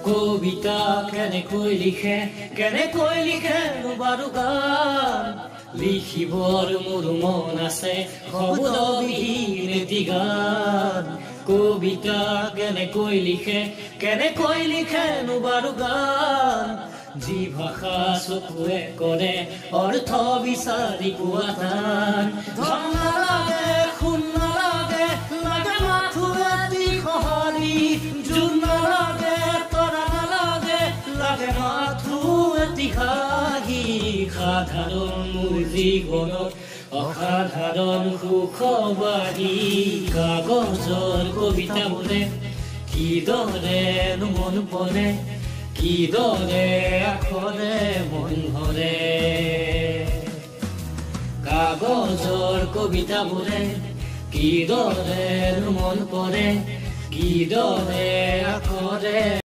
কবিতা কেনেকৈ লিখে বাৰু গান লিখিবৰ মোৰ মন আছে শব্দবিহীন এটি গান কবিতা কেনেকৈ লিখে বাৰু গান যি ভাষা চকুৱে কৰে অৰ্থ বিচাৰি পোৱা টান ধন নালাগে সোণ নালাগে লাগে মাথো এটি সঁহাৰি জোন নালাগে তৰা নালাগে লাগে মাথো এটি হাঁহি সাধাৰণ মোৰ জীৱনত অসাধাৰণ সুখবাৰী কাগজৰ কবিতাবোৰে কিদৰেনো মন পৰে কিদৰে আখৰে মন ভৰে কাগজৰ কবিতাবোৰে কিদৰেনো মন পৰে কিদৰে আখৰে